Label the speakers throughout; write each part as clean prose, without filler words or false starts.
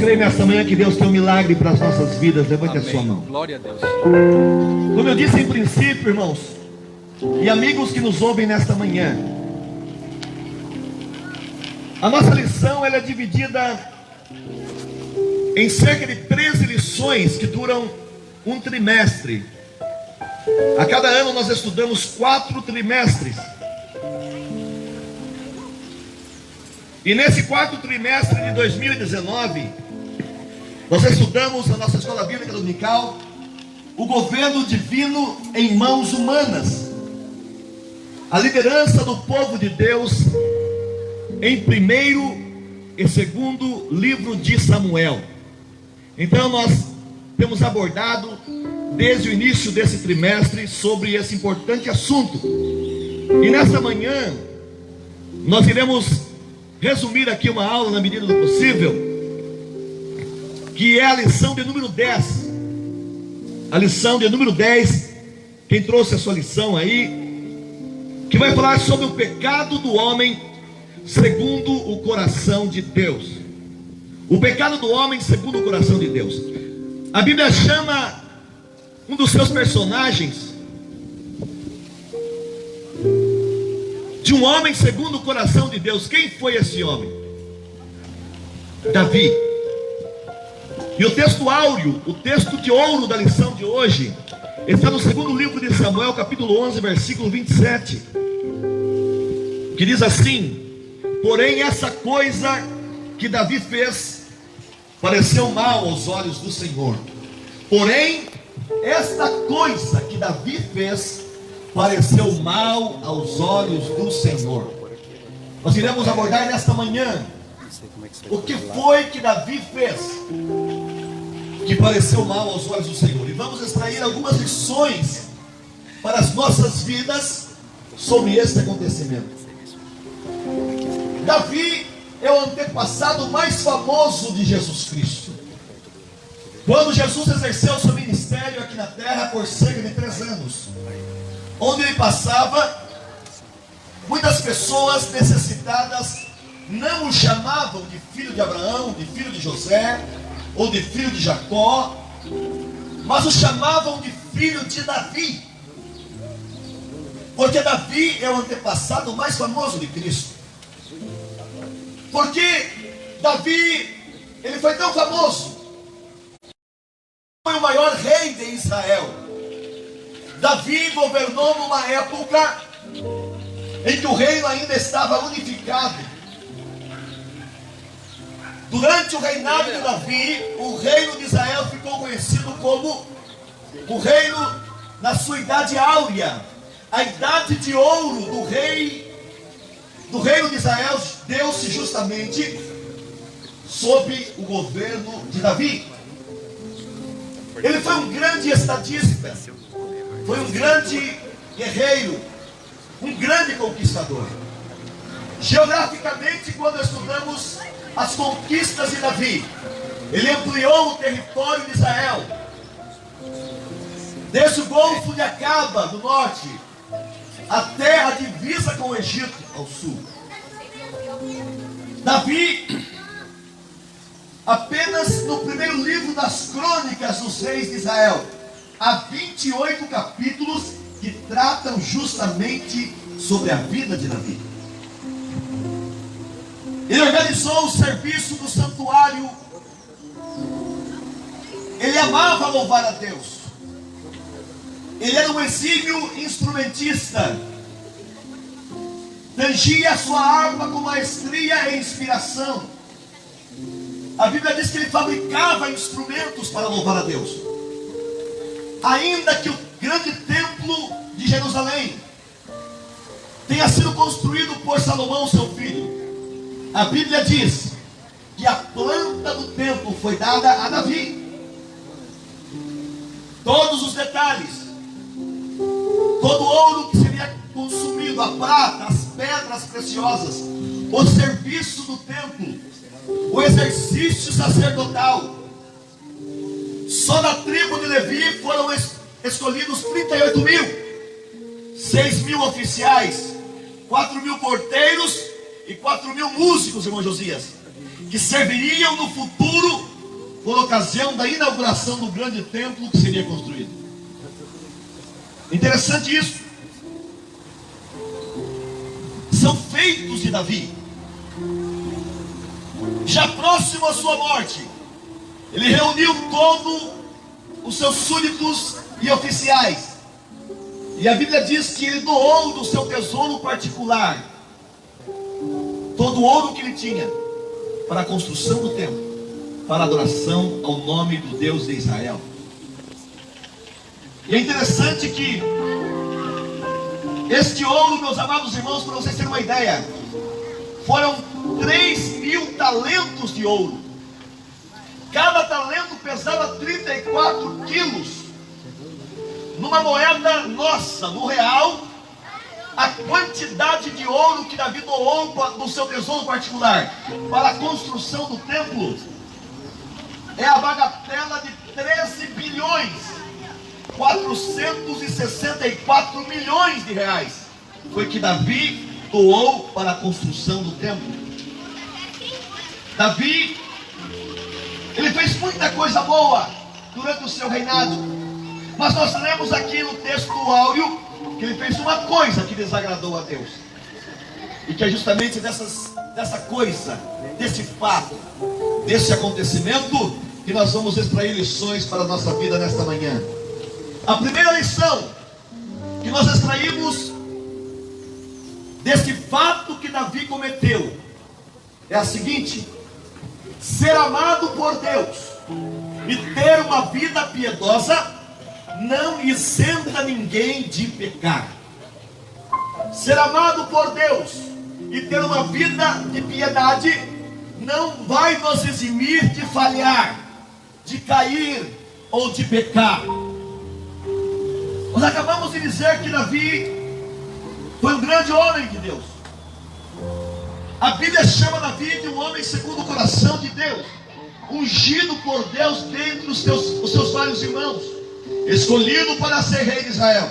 Speaker 1: creem nesta manhã que Deus tem um milagre para as nossas vidas? Levante a sua mão.
Speaker 2: Glória a Deus.
Speaker 1: Como eu disse em princípio, irmãos e amigos que nos ouvem nesta manhã, a nossa lição ela é dividida em cerca de 13 lições que duram um trimestre. A cada ano nós estudamos 4 trimestres. E nesse 4º trimestre de 2019, nós estudamos na nossa escola bíblica dominical o governo divino em mãos humanas, a liderança do povo de Deus em 1º e 2º livro de Samuel. Então nós temos abordado desde o início desse trimestre sobre esse importante assunto. E nesta manhã nós iremos resumir aqui uma aula na medida do possível, que é a lição de número 10. A lição de número 10, quem trouxe a sua lição aí, que vai falar sobre o pecado do homem segundo o coração de Deus. O pecado do homem segundo o coração de Deus. A Bíblia chama um dos seus personagens de um homem segundo o coração de Deus. Quem foi esse homem? Davi. E o texto áureo, o texto de ouro da lição de hoje, está no 2º livro de Samuel, capítulo 11, versículo 27, que diz assim: porém essa coisa que Davi fez pareceu mal aos olhos do Senhor. Porém esta coisa que Davi fez pareceu mal aos olhos do Senhor. Nós iremos abordar nesta manhã o que foi que Davi fez que pareceu mal aos olhos do Senhor. E vamos extrair algumas lições para as nossas vidas sobre este acontecimento. Davi é o antepassado mais famoso de Jesus Cristo. Quando Jesus exerceu seu ministério aqui na terra por cerca de 3 anos, onde ele passava, muitas pessoas necessitadas não o chamavam de filho de Abraão, de filho de José, ou de filho de Jacó, mas o chamavam de filho de Davi, porque Davi é o antepassado mais famoso de Cristo. Porque Davi, ele foi tão famoso, foi o maior rei de Israel. Davi governou numa época em que o reino ainda estava unificado. Durante o reinado de Davi, o reino de Israel ficou conhecido como o reino na sua idade áurea. A idade de ouro do reino de Israel deu-se justamente sob o governo de Davi. Ele foi um grande estadista, foi um grande guerreiro, um grande conquistador. Geograficamente, quando estudamos as conquistas de Davi, ele ampliou o território de Israel, desde o Golfo de Acaba, do norte, até a divisa com o Egito, ao sul. Davi, apenas no primeiro livro das crônicas dos reis de Israel, há 28 capítulos que tratam justamente sobre a vida de Davi. Ele organizou o serviço do santuário. Ele amava louvar a Deus. Ele era um exímio instrumentista. Tangia a sua harpa com maestria e inspiração. A Bíblia diz que ele fabricava instrumentos para louvar a Deus. Ainda que o grande templo de Jerusalém tenha sido construído por Salomão, seu filho, a Bíblia diz que a planta do templo foi dada a Davi. Todos os detalhes, todo o ouro que seria consumido, a prata, as pedras preciosas, o serviço do templo, o exercício sacerdotal. Só da tribo de Levi foram escolhidos 38 mil, 6 mil oficiais, 4 mil porteiros e 4 mil músicos, irmão Josias, que serviriam no futuro por ocasião da inauguração do grande templo que seria construído. Interessante isso. São feitos de Davi. Já próximo à sua morte, ele reuniu todos os seus súditos e oficiais. E a Bíblia diz que ele doou do seu tesouro particular todo o ouro que ele tinha para a construção do templo, para a adoração ao nome do Deus de Israel. E é interessante que este ouro, meus amados irmãos, para vocês terem uma ideia, foram 3.000 talentos de ouro. Cada talento pesava 34 quilos. Numa moeda nossa, no real, a quantidade de ouro que Davi doou do seu tesouro particular para a construção do templo é a bagatela de 13 bilhões 464 milhões de reais. Foi que Davi doou para a construção do templo. Davi, ele fez muita coisa boa durante o seu reinado. Mas nós lemos aqui no texto áureo que ele fez uma coisa que desagradou a Deus. E que é justamente dessa coisa, desse fato, desse acontecimento, que nós vamos extrair lições para a nossa vida nesta manhã. A primeira lição que nós extraímos desse fato que Davi cometeu é a seguinte: ser amado por Deus e ter uma vida piedosa não isenta ninguém de pecar. Ser amado por Deus e ter uma vida de piedade não vai nos eximir de falhar, de cair ou de pecar. Nós acabamos de dizer que Davi foi um grande homem de Deus. A Bíblia chama Davi de um homem segundo o coração de Deus, ungido por Deus dentre os seus vários irmãos, escolhido para ser rei de Israel.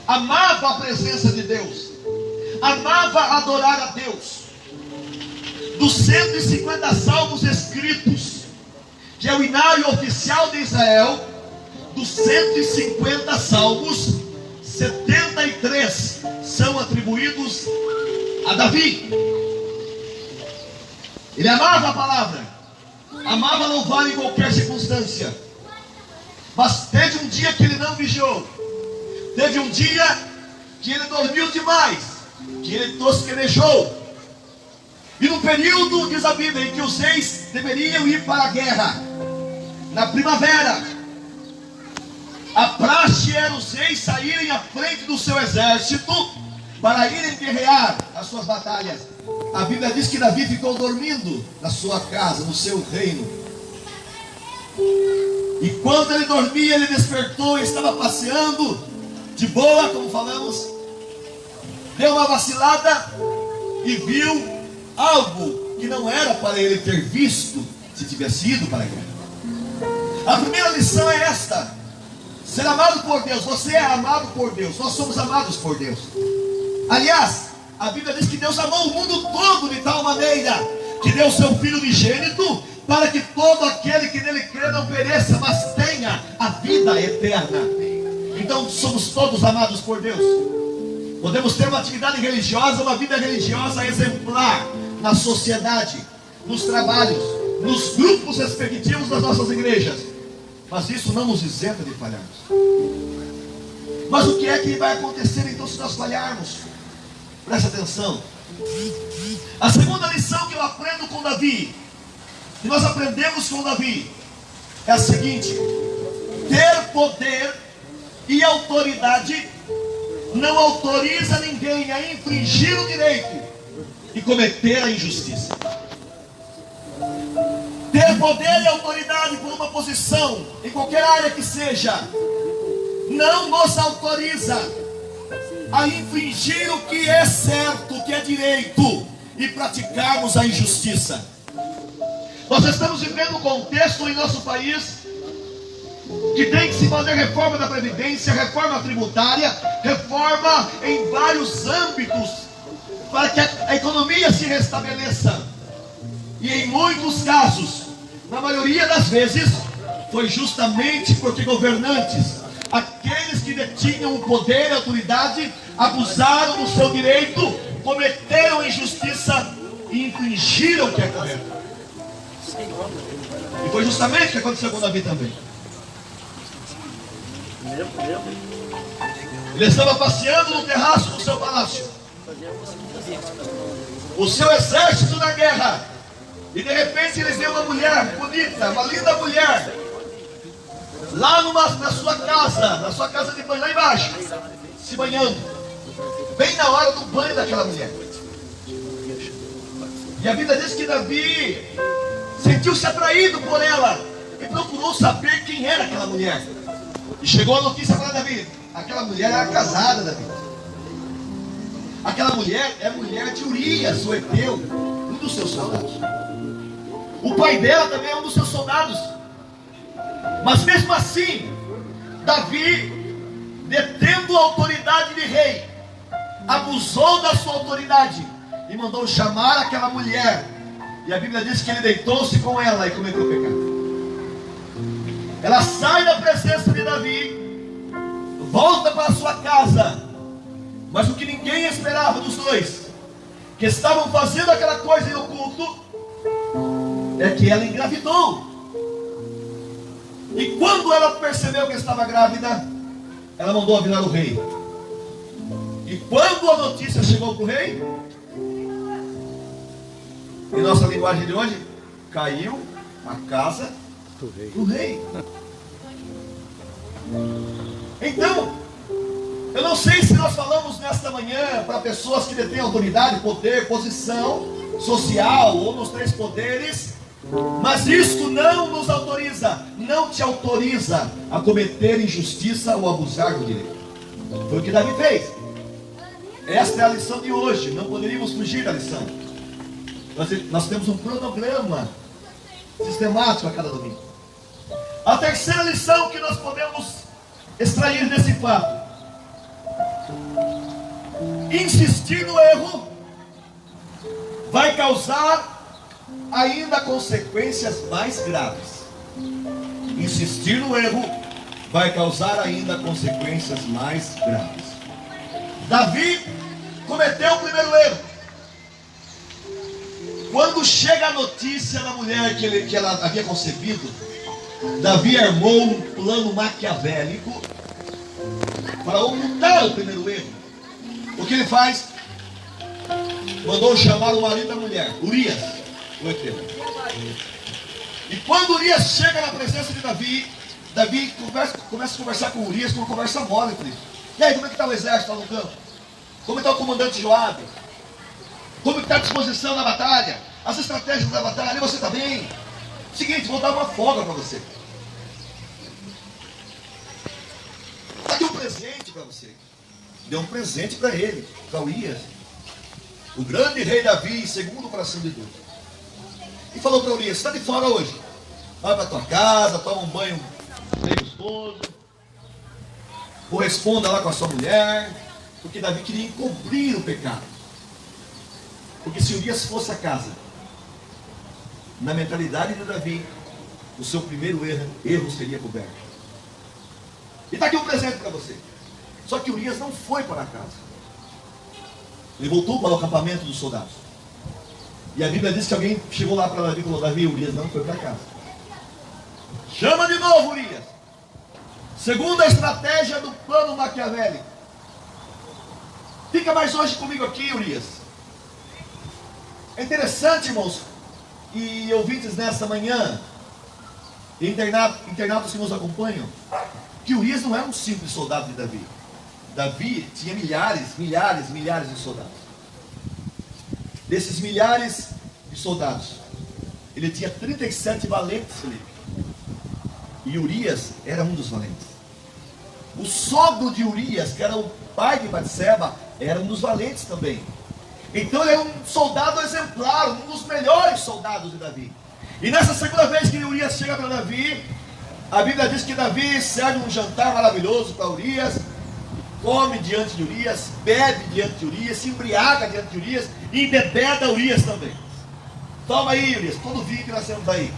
Speaker 1: Amava a presença de Deus, amava adorar a Deus. Dos 150 salmos escritos, que é o inário oficial de Israel, dos 150 salmos, 73 são atribuídos a Davi. Ele amava a palavra, amava louvar em qualquer circunstância. Mas teve um dia que ele não vigiou, teve um dia que ele dormiu demais, que ele tosquenejou. E no período, diz a Bíblia, em que os reis deveriam ir para a guerra, na primavera, a praxe era os reis saírem à frente do seu exército para irem guerrear as suas batalhas. A Bíblia diz que Davi ficou dormindo na sua casa, no seu reino. E quando ele dormia, ele despertou e estava passeando de boa, como falamos. Deu uma vacilada e viu algo que não era para ele ter visto se tivesse ido para a guerra. A primeira lição é esta: ser amado por Deus. Você é amado por Deus, nós somos amados por Deus. Aliás, a Bíblia diz que Deus amou o mundo todo de tal maneira que deu o seu Filho unigênito, para que todo aquele que nele crê não pereça, mas tenha a vida eterna. Então somos todos amados por Deus. Podemos ter uma atividade religiosa, uma vida religiosa exemplar na sociedade, nos trabalhos, nos grupos respectivos das nossas igrejas, mas isso não nos isenta de falharmos. Mas o que é que vai acontecer então se nós falharmos? Presta atenção. A segunda lição que eu aprendo com Davi, que nós aprendemos com Davi, é a seguinte: ter poder e autoridade não autoriza ninguém a infringir o direito e cometer a injustiça. Ter poder e autoridade por uma posição, em qualquer área que seja, não nos autoriza a infringir o que é certo, o que é direito, e praticarmos a injustiça. Nós estamos vivendo um contexto em nosso país que tem que se fazer reforma da Previdência, reforma tributária, reforma em vários âmbitos, para que a economia se restabeleça. E em muitos casos, Na maioria das vezes, foi justamente porque governantes, aqueles que detinham o poder e a autoridade, abusaram do seu direito, cometeram injustiça e infringiram o que é correto. E foi justamente o que aconteceu com Davi também. Ele estava passeando no terraço do seu palácio, o seu exército na guerra, e de repente ele vê uma mulher bonita, uma linda mulher, lá na sua casa de banho, lá embaixo, se banhando, bem na hora do banho daquela mulher. E a Bíblia diz que Davi sentiu-se atraído por ela e procurou saber quem era aquela mulher. E chegou a notícia para Davi: aquela mulher era casada, Davi. Aquela mulher é mulher de Urias, o heteu, um dos seus soldados. O pai dela também é um dos seus soldados. Mas mesmo assim, Davi, detendo a autoridade de rei, abusou da sua autoridade e mandou chamar aquela mulher. E a Bíblia diz que ele deitou-se com ela e cometeu o pecado. Ela sai da presença de Davi, volta para a sua casa. Mas o que ninguém esperava dos dois, que estavam fazendo aquela coisa em oculto, é que ela engravidou. E quando ela percebeu que estava grávida, ela mandou avisar o rei. E quando a notícia chegou para o rei, em nossa linguagem de hoje, caiu a casa do rei. Então, eu não sei se nós falamos nesta manhã para pessoas que detêm autoridade, poder, posição social ou nos três poderes, mas isto não nos autoriza, não te autoriza a cometer injustiça ou abusar do direito. Foi o que Davi fez. Esta é a lição de hoje, não poderíamos fugir da lição. Nós temos um cronograma sistemático a cada domingo. A terceira lição que nós podemos extrair desse fato: insistir no erro vai causar ainda consequências mais graves. Insistir no erro vai causar ainda consequências mais graves. Davi cometeu o primeiro erro. Quando chega a notícia da mulher que ela havia concebido, Davi armou um plano maquiavélico para ocultar o primeiro erro. O que ele faz? Mandou chamar o marido da mulher, Urias, o heteu. E quando Urias chega na presença de Davi, Davi começa a conversar com Urias com uma conversa mole. E aí, como é que está o exército lá no campo? Como está o comandante Joabe? Como está a disposição da batalha? As estratégias da batalha? E você está bem? Seguinte, vou dar uma folga para você. Está aqui um presente para você. Deu um presente para ele, para Urias, o grande rei Davi, segundo o coração de Deus. E falou para Urias: está de fora hoje, vai para tua casa, toma um banho bem gostoso, corresponda lá com a sua mulher, porque Davi queria encobrir o pecado. Porque se Urias fosse a casa, na mentalidade de Davi, o seu primeiro erro seria coberto. E está aqui um presente para você. Só que Urias não foi para a casa. Ele voltou para o acampamento dos soldados. E a Bíblia diz que alguém chegou lá para Davi e falou: Davi, Urias não foi para casa. Chama de novo Urias. Segunda estratégia do plano maquiavélico. Fica mais hoje comigo aqui, Urias. É interessante, irmãos, e ouvintes nesta manhã, internautas que nos acompanham, que Urias não era um simples soldado de Davi. Davi tinha milhares de soldados. Desses milhares de soldados, ele tinha 37 valentes, Felipe. E Urias era um dos valentes. O sogro de Urias, que era o pai de Batseba, era um dos valentes também. Então ele é um soldado exemplar, um dos melhores soldados de Davi. E nessa segunda vez que Urias chega para Davi, a Bíblia diz que Davi serve um jantar maravilhoso para Urias, come diante de Urias, bebe diante de Urias, se embriaga diante de Urias e embebeda Urias também. Toma aí, Urias, todo vinho que nós temos aí.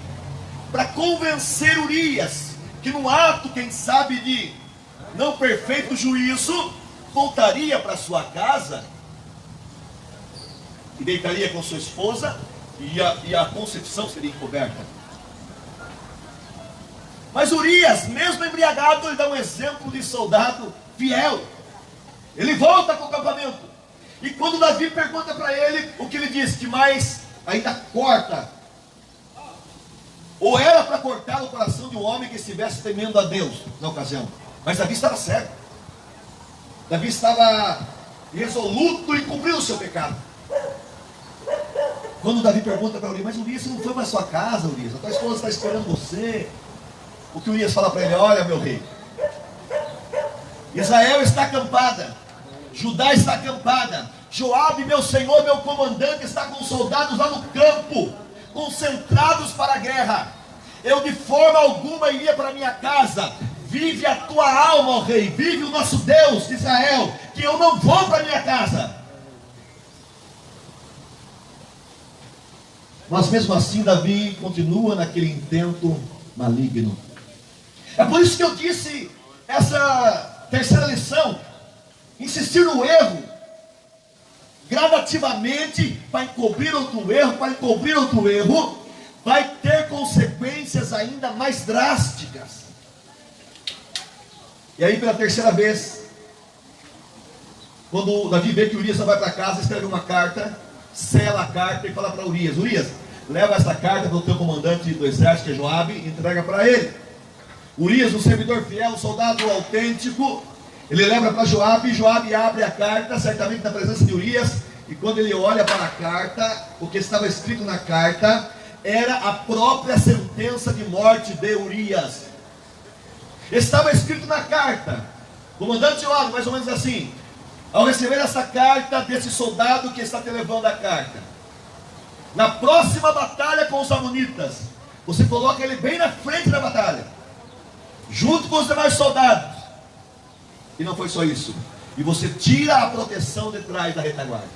Speaker 1: para convencer Urias, que num ato, quem sabe, de não perfeito juízo, voltaria para sua casa e deitaria com sua esposa, e a concepção seria encoberta. Mas Urias, mesmo embriagado, ele dá um exemplo de soldado fiel. Ele volta para o acampamento. E quando Davi pergunta para ele, o que ele diz? Que mais ainda corta. Ou era para cortar o coração de um homem que estivesse temendo a Deus na ocasião. Mas Davi estava certo. Davi estava resoluto em cumprir o seu pecado. Quando Davi pergunta para Urias, mas Urias, você não foi para a sua casa, Urias? A tua esposa está esperando você. O que Urias fala para ele? Olha, meu rei, Israel está acampada, Judá está acampada, Joabe, meu senhor, meu comandante, está com soldados lá no campo, concentrados para a guerra. Eu de forma alguma iria para minha casa. Vive a tua alma, ó rei, vive o nosso Deus de Israel, que eu não vou para minha casa. Mas mesmo assim Davi continua naquele intento maligno. É por isso que eu disse essa terceira lição: insistir no erro gradativamente, para encobrir outro erro, vai ter consequências ainda mais drásticas. E aí, pela terceira vez, quando Davi vê que Urias não vai para casa, escreve uma carta, sela a carta e fala para Urias: Urias, leva essa carta para o teu comandante do exército, que é Joabe, e entrega para ele. Urias, um servidor fiel, um soldado autêntico, ele leva para Joabe, e Joabe abre a carta, certamente na presença de Urias, e quando ele olha para a carta, o que estava escrito na carta era a própria sentença de morte de Urias. Estava escrito na carta, comandante Joabe, mais ou menos assim: ao receber essa carta desse soldado que está te levando a carta, na próxima batalha com os amonitas, você coloca ele bem na frente da batalha, junto com os demais soldados. E não foi só isso, e você tira a proteção de trás da retaguarda.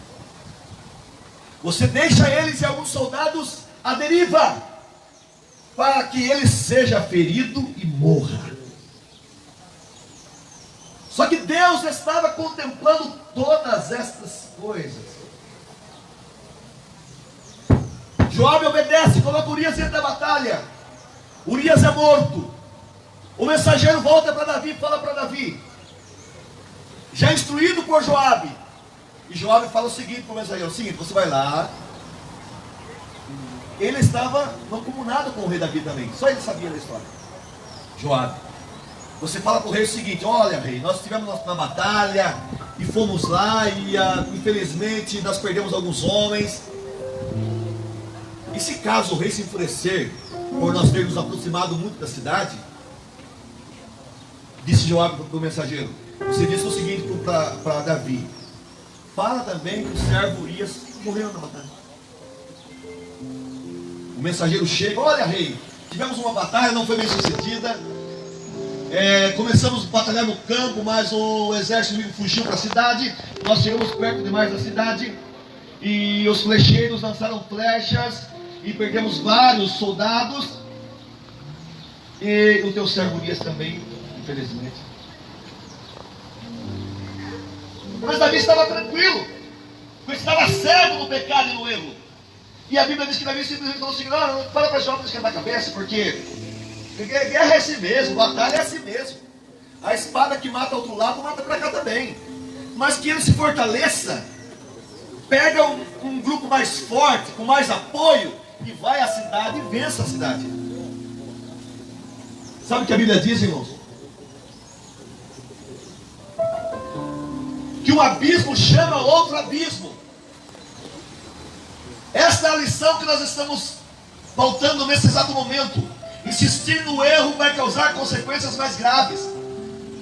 Speaker 1: Você deixa eles e alguns soldados à deriva, para que ele seja ferido e morra. Só que Deus estava contemplando todas estas coisas. Joabe obedece, coloca Urias dentro da batalha. Urias é morto. O mensageiro volta para Davi e fala para Davi, já instruído por Joabe. E Joabe fala o seguinte para o mensageiro: o seguinte, você vai lá. Ele estava mancomunado com o rei Davi também, só ele sabia da história. Joabe, você fala para o rei o seguinte: olha, rei, nós estivemos na batalha e fomos lá e infelizmente nós perdemos alguns homens. E se caso o rei se enfurecer por nós termos aproximado muito da cidade, disse Joabe para o mensageiro, você disse o seguinte para Davi: fala também que o servo Urias morreu na batalha. O mensageiro chega: olha, rei, tivemos uma batalha, não foi bem sucedida. Começamos a batalhar no campo, mas o exército fugiu para a cidade. Nós chegamos perto demais da cidade e os flecheiros lançaram flechas e perdemos vários soldados. E o teu servo Urias também, infelizmente. Mas Davi estava tranquilo, porque estava cego no pecado e no erro. E a Bíblia diz que Davi simplesmente falou assim: não fala para Joabe esquentar a cabeça, porque guerra é assim mesmo, batalha é assim mesmo. A espada que mata outro lado, mata para cá também. Mas que ele se fortaleça, pega um grupo mais forte, com mais apoio, e vai à cidade e vença a cidade. Sabe o que a Bíblia diz, irmãos? Que um abismo chama outro abismo. Esta é a lição que nós estamos pautando nesse exato momento. Insistir no erro vai causar consequências mais graves.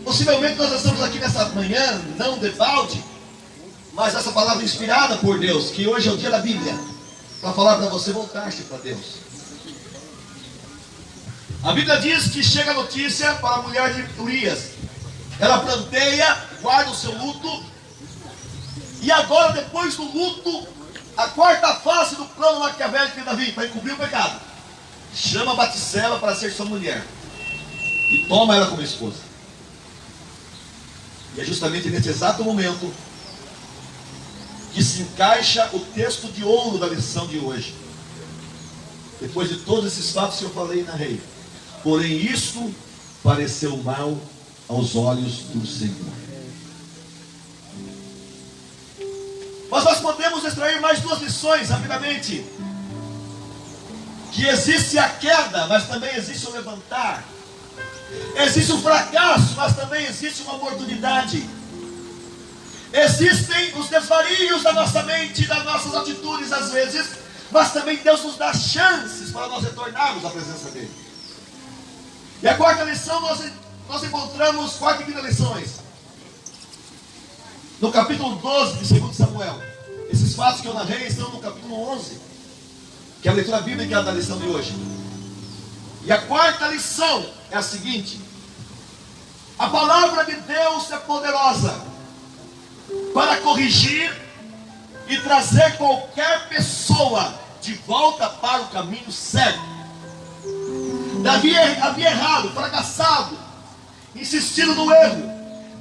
Speaker 1: Possivelmente nós estamos aqui nessa manhã, não de balde, mas essa palavra inspirada por Deus, que hoje é o dia da Bíblia, para falar para você voltar-se para Deus. A Bíblia diz que chega a notícia para a mulher de Urias. Ela planteia, guarda o seu luto, e agora, depois do luto, a quarta fase do plano maquiavélico de Davi, para encobrir o pecado. chama Batseba para ser sua mulher e toma ela como esposa. E é justamente nesse exato momento que se encaixa o texto de ouro da lição de hoje. Depois de todos esses fatos que eu falei e narrei, porém isto pareceu mal aos olhos do Senhor. Mas nós podemos extrair mais duas lições rapidamente. Que existe a queda, mas também existe o levantar. Existe o fracasso, mas também existe uma oportunidade. Existem os desvarios da nossa mente, das nossas atitudes às vezes, mas também Deus nos dá chances para nós retornarmos à presença dele. E a quarta lição, nós encontramos, quarta e quinta lições, no capítulo 12 de 2 Samuel. Esses fatos que eu narrei estão no capítulo 11, que é a leitura bíblica da lição de hoje. E a quarta lição é a seguinte: a palavra de Deus é poderosa para corrigir e trazer qualquer pessoa de volta para o caminho certo. Davi havia errado, fracassado, insistido no erro,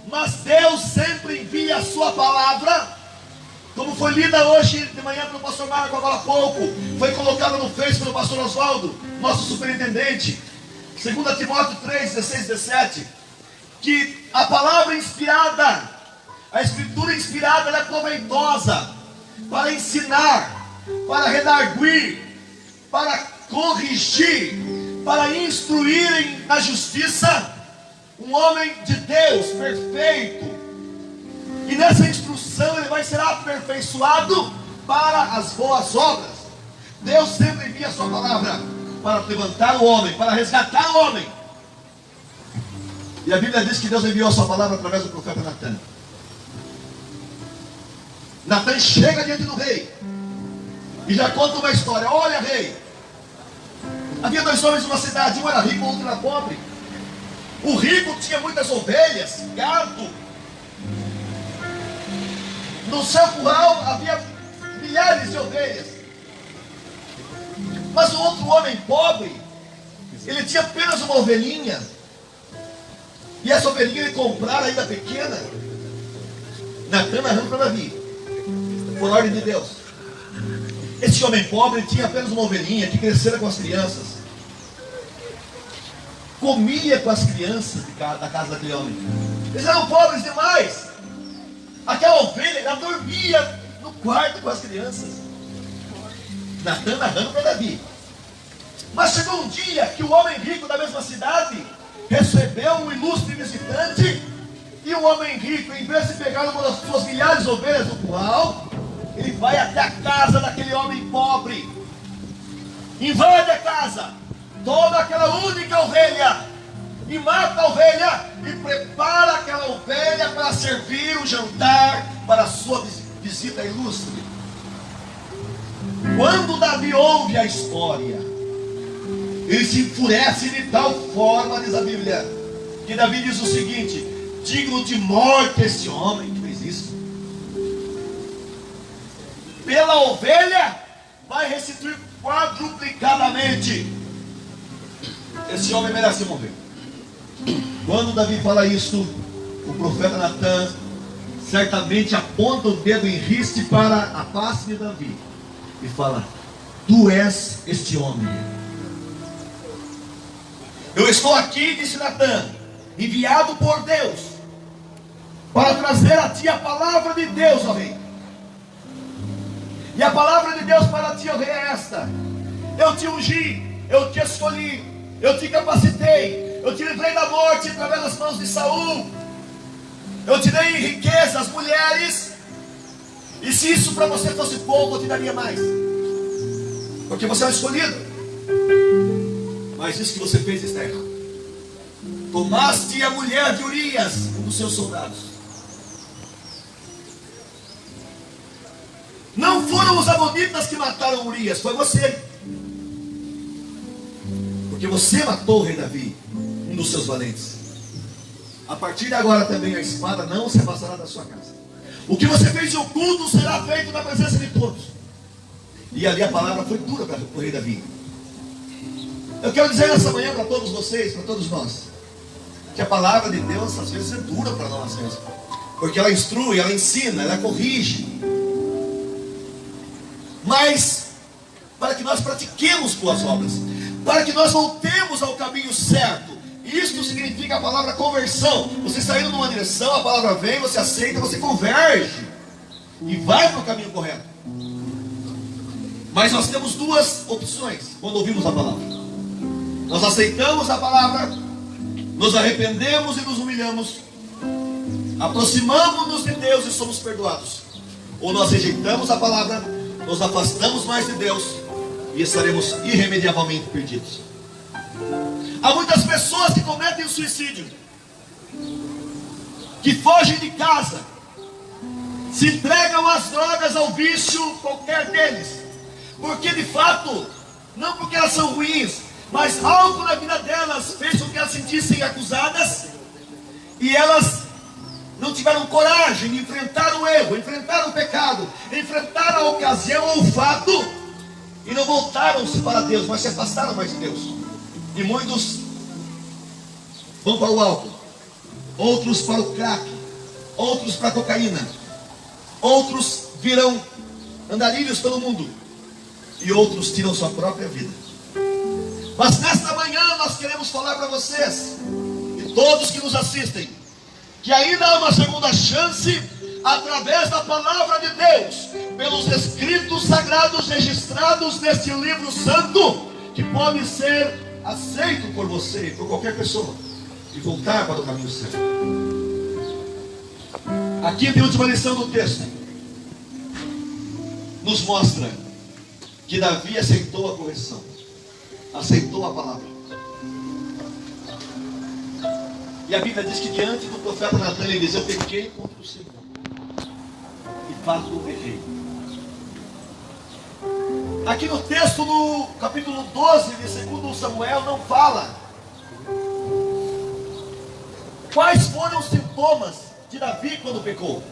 Speaker 1: mas Deus sempre envia a sua palavra, como foi lida hoje de manhã pelo pastor Marco agora há pouco, foi colocada no Face pelo pastor Oswaldo, nosso superintendente, 2 Timóteo 3, 16 e 17, que a palavra inspirada, a escritura inspirada, ela é proveitosa para ensinar, para redarguir, para corrigir, para instruir na justiça um homem de Deus perfeito. E nessa instrução ele vai ser aperfeiçoado para as boas obras. Deus sempre envia a sua palavra para levantar o homem, para resgatar o homem. E a Bíblia diz que Deus enviou a sua palavra através do profeta Natan. Natan chega diante do rei e já conta uma história. Olha, rei, havia dois homens numa cidade, um era rico, o outro era pobre. O rico tinha muitas ovelhas, gado. No seu curral havia milhares de ovelhas. Mas o outro homem pobre, ele tinha apenas uma ovelhinha. E essa ovelhinha ele comprara ainda pequena. Natan narrando para Davi, por ordem de Deus. Esse homem pobre tinha apenas uma ovelhinha que crescera com as crianças. Comia com as crianças da casa daquele homem. Eles eram pobres demais. Aquela ovelha, ela dormia no quarto com as crianças. Natan narrando para Davi. Mas chegou um dia que o homem rico da mesma cidade recebeu um ilustre visitante. E o homem rico, em vez de pegar uma das suas milhares de ovelhas do curral, ele vai até a casa daquele homem pobre, invade a casa, toma aquela única ovelha e mata a ovelha e prepara aquela ovelha para servir o jantar para a sua visita ilustre. Quando Davi ouve a história, ele se enfurece de tal forma, diz a Bíblia, que Davi diz o seguinte: digno de morte esse homem que fez isso. Pela ovelha vai restituir quadruplicadamente. Esse homem merece morrer. Quando Davi fala isso, o profeta Natan certamente aponta o dedo em riste para a face de Davi e fala: tu és este homem. Eu estou aqui, disse Natan, enviado por Deus para trazer a ti a palavra de Deus, ó rei. E a palavra de Deus para ti, ó rei, é esta: eu te ungi, eu te escolhi, eu te capacitei, eu te livrei da morte através das mãos de Saul, eu te dei riquezas, mulheres, e se isso para você fosse pouco, eu te daria mais, porque você é o escolhido. Mas isso que você fez está errado. Tomaste a mulher de Urias, um dos seus soldados. Não foram os amonitas que mataram Urias, foi você. Porque você matou o rei Davi, um dos seus valentes. A partir de agora também a espada não se afastará da sua casa. O que você fez de oculto será feito na presença de todos. E ali a palavra foi dura para o rei Davi. Eu quero dizer nessa manhã para todos vocês, para todos nós, que a palavra de Deus às vezes é dura para nós mesmos, porque ela instrui, ela ensina, ela corrige, mas para que nós pratiquemos boas obras, para que nós voltemos ao caminho certo. Isto significa a palavra conversão. Você está indo numa direção, a palavra vem, você aceita, você converge e vai para o caminho correto. Mas nós temos duas opções quando ouvimos a palavra: nós aceitamos a palavra, nos arrependemos e nos humilhamos, aproximamos-nos de Deus e somos perdoados, ou nós rejeitamos a palavra, nos afastamos mais de Deus e estaremos irremediavelmente perdidos. Há muitas pessoas que cometem o suicídio, que fogem de casa, se entregam às drogas, ao vício, qualquer deles, porque de fato, não porque elas são ruins, mas algo na vida delas fez com que elas se sentissem acusadas, e elas não tiveram coragem de enfrentar o erro, enfrentar o pecado, enfrentar a ocasião ou o fato, e não voltaram-se para Deus, mas se afastaram mais de Deus. E muitos vão para o álcool, outros para o crack, outros para a cocaína, outros viram andarilhos pelo mundo, e outros tiram sua própria vida. Mas nesta manhã nós queremos falar para vocês, e todos que nos assistem, que ainda há uma segunda chance, através da palavra de Deus, pelos escritos sagrados registrados neste livro santo, que pode ser aceito por você e por qualquer pessoa, e voltar para o caminho certo. Aqui a última lição do texto nos mostra que Davi aceitou a correção, aceitou a palavra. E a Bíblia diz que diante do profeta Natan ele diz: eu pequei contra o Senhor, e fato eu errei. Aqui no texto, no capítulo 12 de 2 Samuel, não fala quais foram os sintomas de Davi quando pecou.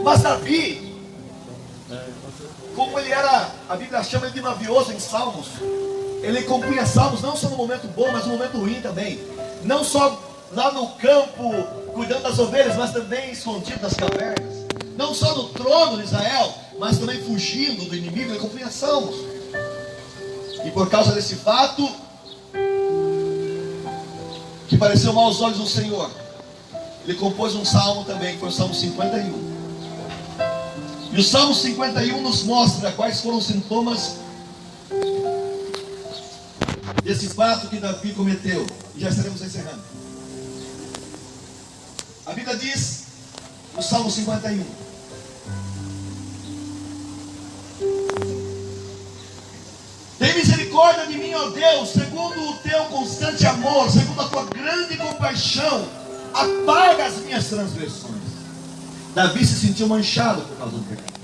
Speaker 1: Mas Davi, como ele era, a Bíblia chama ele de mavioso em salmos, ele compunha salmos não só no momento bom, mas no momento ruim também. Não só lá no campo, cuidando das ovelhas, mas também escondido nas cavernas. Não só no trono de Israel, mas também fugindo do inimigo, ele compunha salmos. E por causa desse fato, que pareceu mal aos olhos do Senhor, ele compôs um salmo também, que foi o Salmo 51. E o Salmo 51 nos mostra quais foram os sintomas desse fato que Davi cometeu. E já estaremos encerrando. A Bíblia diz, no Salmo 51: tem misericórdia de mim, ó Deus, segundo o teu constante amor, segundo a tua grande compaixão, apaga as minhas transgressões. Davi se sentiu manchado por causa do pecado.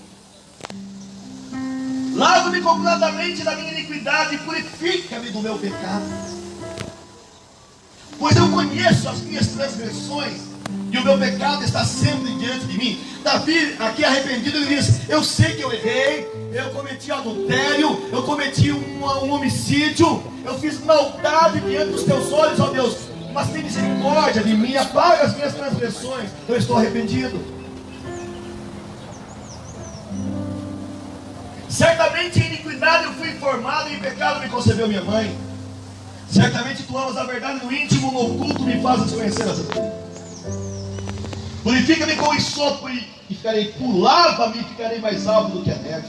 Speaker 1: Lava-me completamente da minha iniquidade e purifica-me do meu pecado, pois eu conheço as minhas transgressões e o meu pecado está sempre diante de mim. Davi, aqui arrependido, ele diz: eu sei que eu errei, eu cometi adultério, eu cometi um homicídio, eu fiz maldade diante dos teus olhos, ó Deus, mas tem misericórdia de mim, apaga as minhas transgressões, eu estou arrependido. Certamente em iniquidade eu fui formado, e em pecado me concebeu minha mãe. Certamente tu amas a verdade no íntimo, no oculto me fazes conhecer as coisas. Purifica-me com hisopo e ficarei puro. Lava-me e ficarei mais alto do que a neve.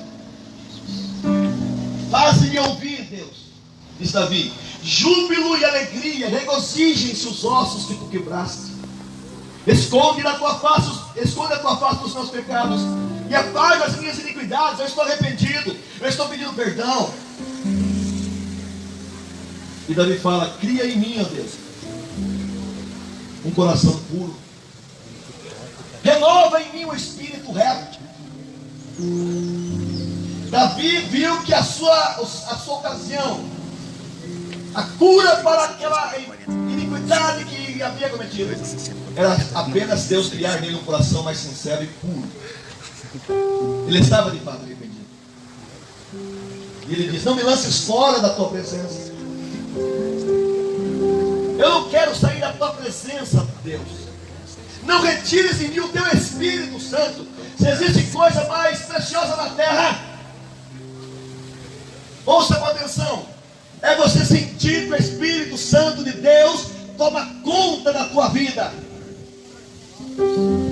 Speaker 1: Faze-me ouvir, Deus, diz Davi, júbilo e alegria, regozijem-se os ossos que tu quebraste. Esconde a tua face dos meus pecados e apaga as minhas iniquidades. Eu estou arrependido, eu estou pedindo perdão. E Davi fala: cria em mim, ó Deus, um coração puro, renova em mim um espírito reto. Davi viu que a sua ocasião, a cura para aquela iniquidade que havia cometido, era apenas Deus criar nele um coração mais sincero e puro. Ele estava de fato arrependido. E ele diz: não me lances fora da tua presença. Eu não quero sair da tua presença, Deus. Não retires em mim o teu Espírito Santo. Se existe coisa mais preciosa na terra, ouça com atenção, é você sentir que o Espírito Santo de Deus toma conta da tua vida.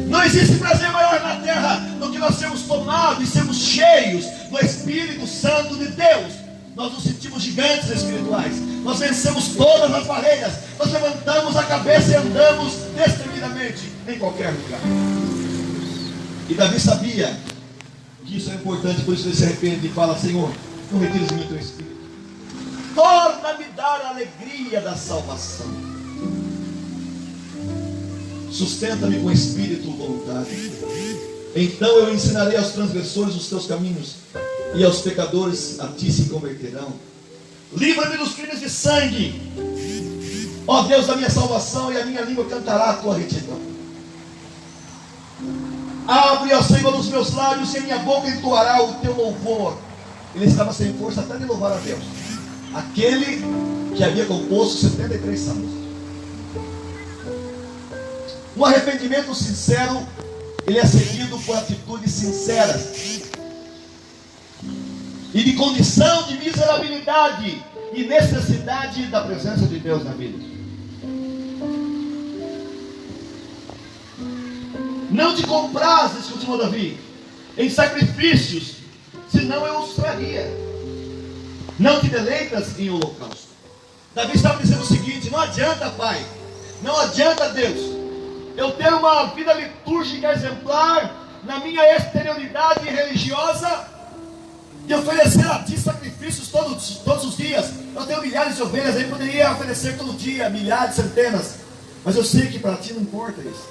Speaker 1: Não existe prazer maior na terra do que nós sermos tomados e sermos cheios do Espírito Santo de Deus. Nós nos sentimos gigantes espirituais. Nós vencemos todas as barreiras. Nós levantamos a cabeça e andamos destemidamente em qualquer lugar. E Davi sabia que isso é importante, por isso ele se arrepende e fala: Senhor, não retires de mim teu Espírito. Torna-me dar a alegria da salvação. Sustenta-me com espírito e vontade. Então eu ensinarei aos transgressores os teus caminhos, e aos pecadores a ti se converterão. Livra-me dos crimes de sangue, ó Deus da minha salvação, e a minha língua cantará a tua retidão. Abre, ó Senhor, os meus lábios, e a minha boca entoará o teu louvor. Ele estava sem força até de louvar a Deus, aquele que havia composto 73 salmos. Um arrependimento sincero, ele é seguido por atitudes sinceras e de condição de miserabilidade e necessidade da presença de Deus na vida. Não te comprases, continuou Davi, em sacrifícios, senão eu os traria. Não te deleitas em holocausto. Davi estava dizendo o seguinte: não adianta, Pai, não adianta, Deus, eu ter uma vida litúrgica exemplar na minha exterioridade religiosa, de oferecer a ti sacrifícios todos os dias. Eu tenho milhares de ovelhas, aí poderia oferecer todo dia, milhares, centenas, mas eu sei que para ti não importa isso.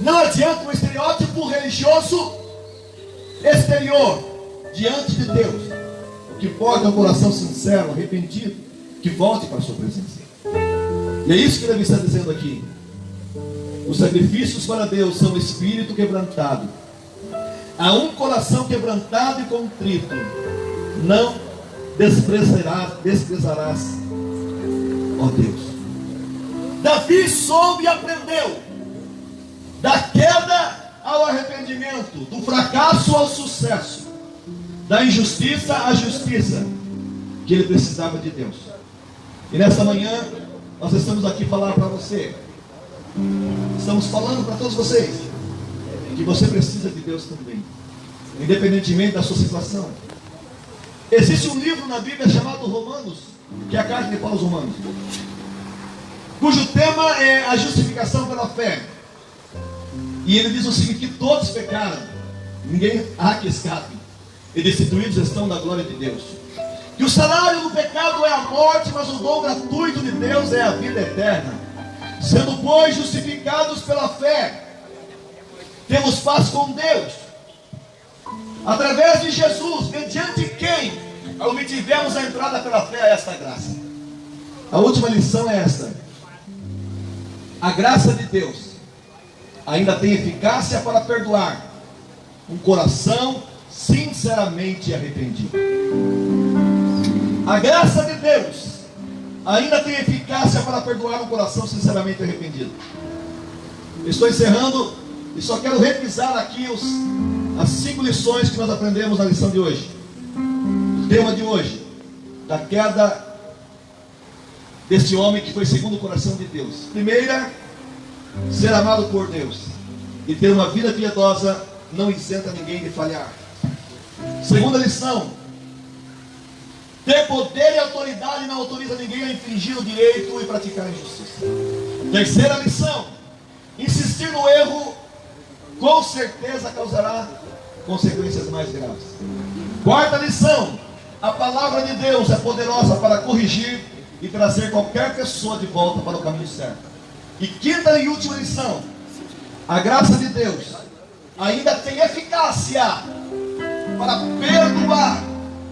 Speaker 1: Não adianta um estereótipo religioso exterior diante de Deus. O que importa é um coração sincero, arrependido, que volte para a sua presença. E é isso que Davi está dizendo aqui. Os sacrifícios para Deus são o espírito quebrantado. A um coração quebrantado e contrito não desprezarás, ó Deus. Davi soube e aprendeu da queda ao arrependimento, do fracasso ao sucesso, da injustiça à justiça, que ele precisava de Deus. E nesta manhã nós estamos aqui falar para você, estamos falando para todos vocês, que você precisa de Deus também, independentemente da sua situação. Existe um livro na Bíblia chamado Romanos, que é a carta de Paulo aos Romanos, cujo tema é a justificação pela fé. E ele diz o seguinte: que todos pecaram, ninguém há que escape, e destituídos estão da glória de Deus. Que o salário do pecado é a morte, mas o dom gratuito de Deus é a vida eterna. Sendo, pois, justificados pela fé, temos paz com Deus, através de Jesus, mediante quem obtivemos a entrada pela fé a esta graça. A última lição é esta: a graça de Deus ainda tem eficácia para perdoar um coração sinceramente arrependido. A graça de Deus ainda tem eficácia para perdoar um coração sinceramente arrependido. Estou encerrando e só quero revisar aqui as 5 lições que nós aprendemos na lição de hoje. O tema de hoje, da queda deste homem que foi segundo o coração de Deus. Primeira, ser amado por Deus e ter uma vida piedosa não isenta ninguém de falhar. Segunda lição, ter poder e autoridade não autoriza ninguém a infringir o direito e praticar a injustiça. Terceira lição, insistir no erro com certeza causará consequências mais graves. Quarta lição, a palavra de Deus é poderosa para corrigir e trazer qualquer pessoa de volta para o caminho certo. E quinta e última lição, a graça de Deus ainda tem eficácia para perdoar,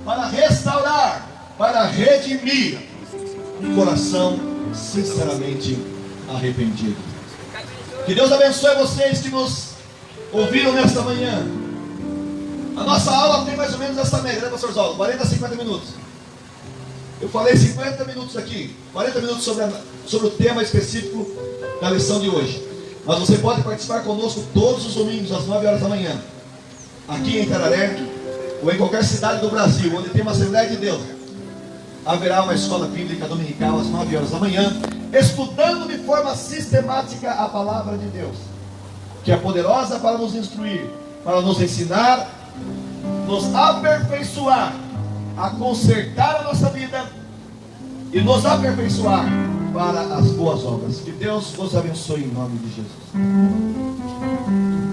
Speaker 1: para restaurar, para redimir um coração sinceramente arrependido. Que Deus abençoe vocês que nos ouviram nesta manhã. A nossa aula tem mais ou menos essa média, né, pastor Zaulo? 40 a 50 minutos. Eu falei 50 minutos aqui, 40 minutos sobre o tema específico da lição de hoje. Mas você pode participar conosco todos os domingos, às 9 horas da manhã, aqui em Tararé, ou em qualquer cidade do Brasil, onde tem uma Assembleia de Deus. Haverá uma escola bíblica dominical às 9 horas da manhã, estudando de forma sistemática a palavra de Deus, que é poderosa para nos instruir, para nos ensinar, nos aperfeiçoar, a consertar a nossa vida e nos aperfeiçoar para as boas obras. Que Deus vos abençoe em nome de Jesus.